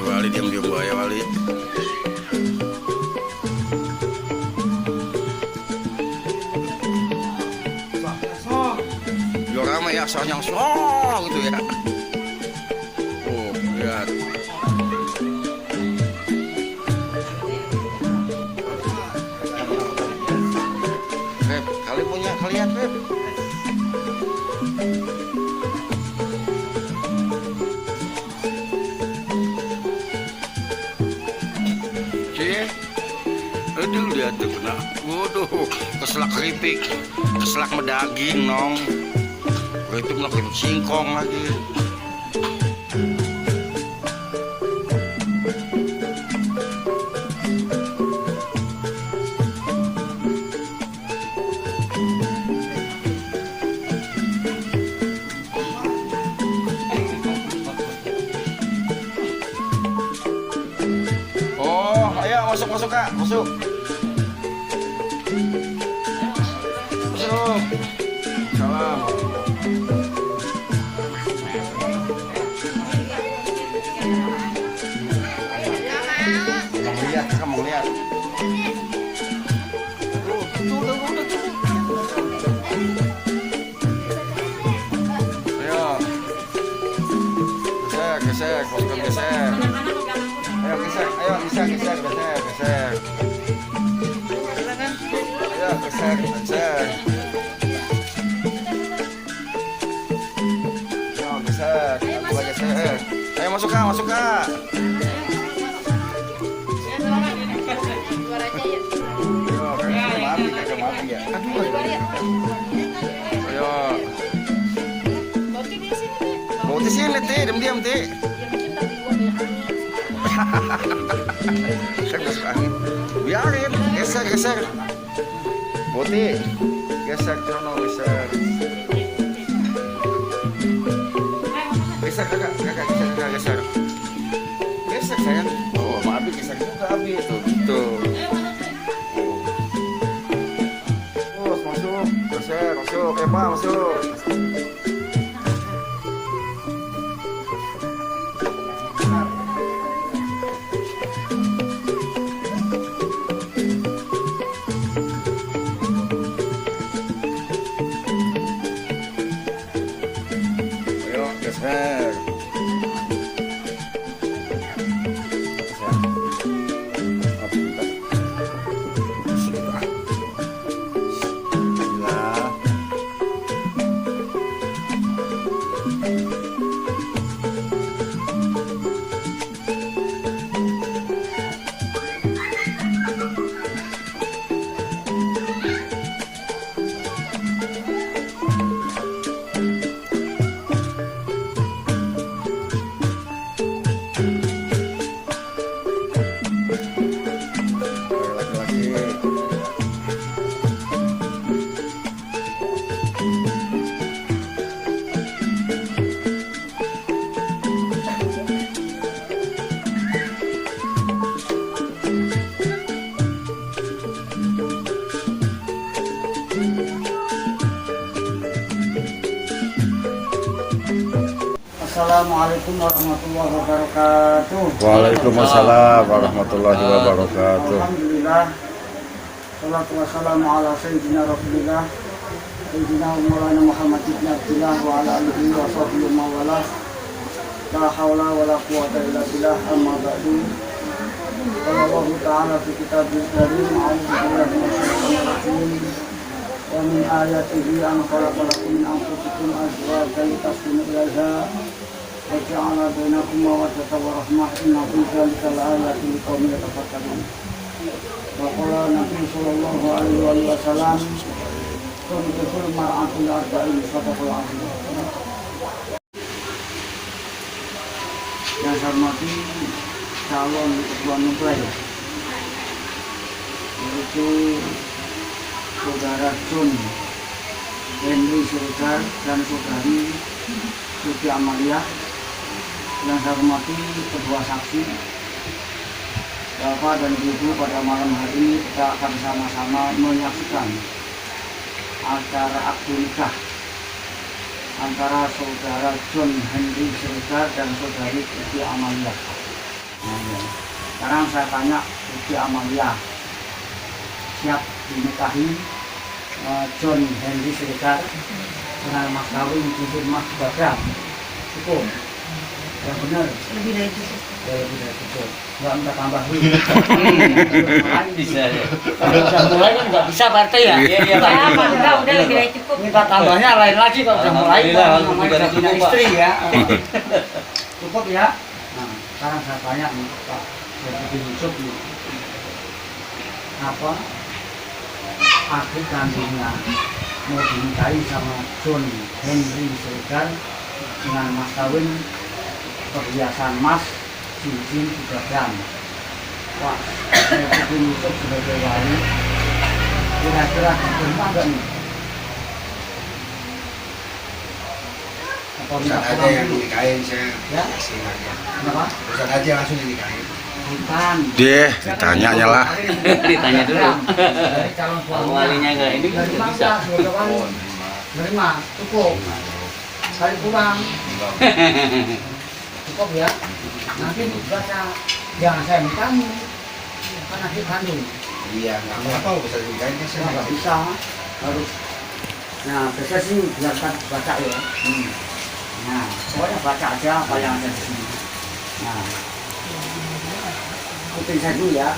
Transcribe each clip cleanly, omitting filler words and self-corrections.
Wali diam-diam buaya Wali. Ya ramai ya soalnya song gitu ya. Oh lihat. Beb, kali punya kalian Beb. Aduh lihat tuh kena, waduh keselak keripik, keselak medaging nong, itu makin singkong lagi. Oh ayo masuk Kak, masuk. Salam. Kamu lihat. Ayo. Gesek, masukkan gesek. Ayo gesek, ayo gesek. Ayo gesek. Ayo masuk Kak. Mati ya. Ayo. Mau di sini Teh, diam Teh. Biarin, geser. Boti, geser Jono, geser. Kakak geser. Geser sayang. Oh, sama Abi geser juga Abi tuh. Gitu. Masuk. Epa masuk. Ayo geser. Assalamualaikum warahmatullahi wabarakatuh. Waalaikumsalam warahmatullahi wabarakatuh. Alhamdulillah. Salatu wassalamu ala sayyidina Rasulillah Sayyidina Maulana Muhammad ibn Abdillah wa ala alihi wa sahbihi wa wala. La hawla wa la quwwata illa billah, amma ba'du. Qala Allah ta'ala fi kitabihil karim, a'udzu billahi minasyaitonir rajim. Wa min ayatihi an khalaqa lakum min anfusikum azwajan litaskunu ilaiha wa ja'ala bainakum mawaddatan wa rahmah, inna fi dzalika laayatin liqaumin yatafakkarun. wa qala Nabi sallallahu alaihi wasallam tunqul mar'atul arba'in sadaqul azim. Yang saya hormati calon tuan mempelai yaitu saudara John Henry Siregar dan saudari Tuti Amalia. Yang saya hormati kedua saksi Bapak dan Ibu, pada malam hari ini kita akan sama-sama menyaksikan acara akad nikah antara saudara John Henry Siregar dan saudari Tuti Amalia. Sekarang saya tanya Tuti Amalia, siap dinikahi John Henry Siregar dengan mas kawin cincin emas 2 gram? Cukup? Yang benar? Lebih dari cukup. Lebih dari cukup. Nggak minta tambahin. Bisa ya. Kalau udah mulai kan nggak bisa partai ya? Iya. Udah lebih dari cukup. Minta tambahnya lain lagi kalau udah mulai. Namanya udah punya istri ya. Cukup ya. Nah, sekarang saya tanya nih Pak Jadi Yusuf nih, apa adik kandungnya mau dinikahi sama John Henry Siregar dengan mas kawin perhiasan emas cincin 3 gram. Pak Jadi Yusuf sebagai wali kira-kira diterima nggak nih? Atau Ustaz aja yang dinikahin, saya ya? kasih aja. Kenapa? Ustaz aja langsung dinikahin. Bukan. Deh, ditanya lah. Ditanya dulu. Dari calon Kalau suaminya. walinya nggak ini Dari bisa. mana sebagai wali? Nerima, cukup. Kali kurang. Cukup ya. Nanti baca jangan saya nikahi. Kan adik kandung. Iya, nggak apa-apa Ustaz dinikahin kan saya Nggak bisa. Harus. Nah, biasanya sih biarkan baca ya. Nah, pokoknya baca aja apa yang ada di sini. Nah, ikutin saya dulu ya.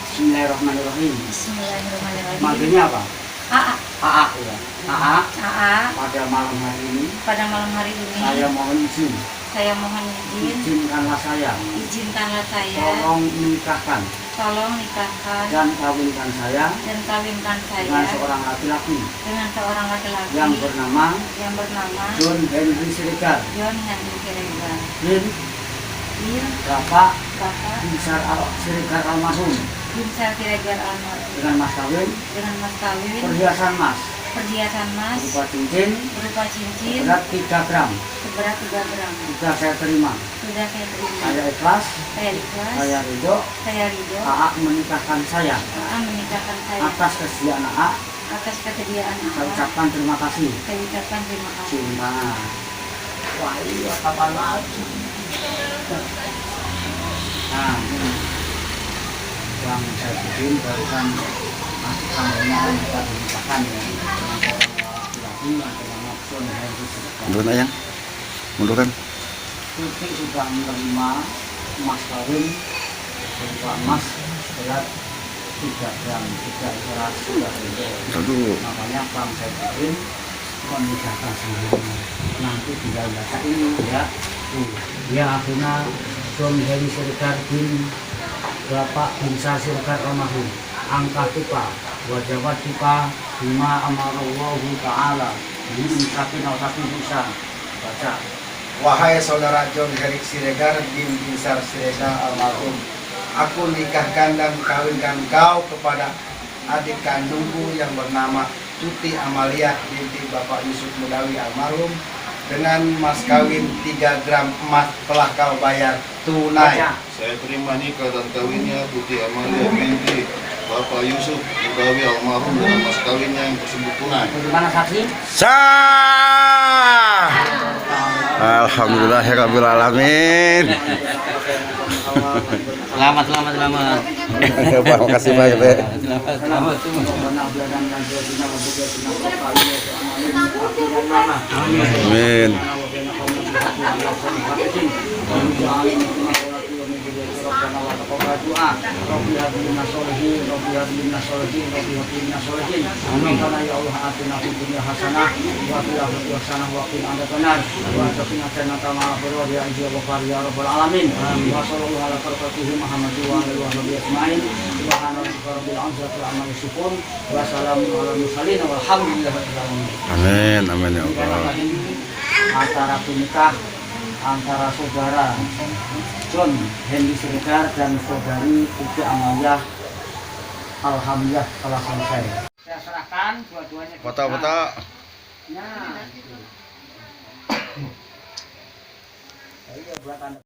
Bismillahirrahmanirrahim. Bismillahirrahmanirrahim. Manggilnya apa? AA, AA ya. AA. AA, Pada malam hari ini pada malam hari ini saya mohon izin, saya mohon izin, izinkanlah saya izinkanlah saya, tolong menikahkan tolong nikahkan dan kawinkan saya dan kawinkan dengan saya seorang laki-laki dengan seorang laki-laki yang bernama yang bernama John Henry Siregar John Henry Siregar bin bin Bapak Bapak Binsar Siregar almarhum Binsar Siregar almarhum dengan mas kawin dengan mas kawin perhiasan emas perhiasan emas berupa cincin berupa cincin berat 3 gram. seberat 3 gram. Sudah saya terima, Sudah saya terima. saya ikhlas, Saya ikhlas. saya ridho. Saya ridho. AA menikahkan saya AA menikahkan saya atas kesediaan AA. atas kesediaan Saya AA. ucapkan terima kasih. Saya ucapkan terima kasih. Cinta. Wah, iya kapan lagi? Nah, ini yang saya bikin barusan masih tanggalnya kan kita dinikahkan ya dengan seorang laki-laki yang bernama John Henry Siregar. Mundur ayang. Mundur kan. Tuti sudah menerima emas kawin berupa emas berat 3 gram, 3 gram sudah Mundur dulu. namanya Bang Saifudin menikahkan sendiri. Nanti tinggal baca ini ya. Ya akhirnya John Henry Siregar bin Bapak Binsar Siregar almarhum angka tipa wajawat tipa bima amarallahu ta'ala ini tapi bisa baca. Wahai saudara John Henry Siregar bin Binsar Siregar almarhum, aku nikahkan dan kawinkan kau kepada adik kandungku yang bernama Tuti Amalia binti Bapak Yusuf Mudawi almarhum dengan mas kawin 3 gram emas telah kau bayar tunai. Baca. Saya terima nikah dan kawinnya Tuti Amalia binti Bapak Yusuf Mudawi almarhum dengan mas kawinnya yang tersebut tunai. Bagaimana saksi? Sah. Alhamdulillahirabbil alamin. Selamat. Pak, makasih banyak, Pak. Selamat semua. Amin. Subhanallahirabbil alamin. Wassalamu ala mursalin walhamdulillahirabbil alamin. Amin, amin ya Karena Allah. tadi acara nikah antara saudara John Hendy Siregar dan saudari Uki Amalia, alhamdulillah telah selesai. Saya serahkan dua-duanya. Foto-foto. Nah, iya buat Anda.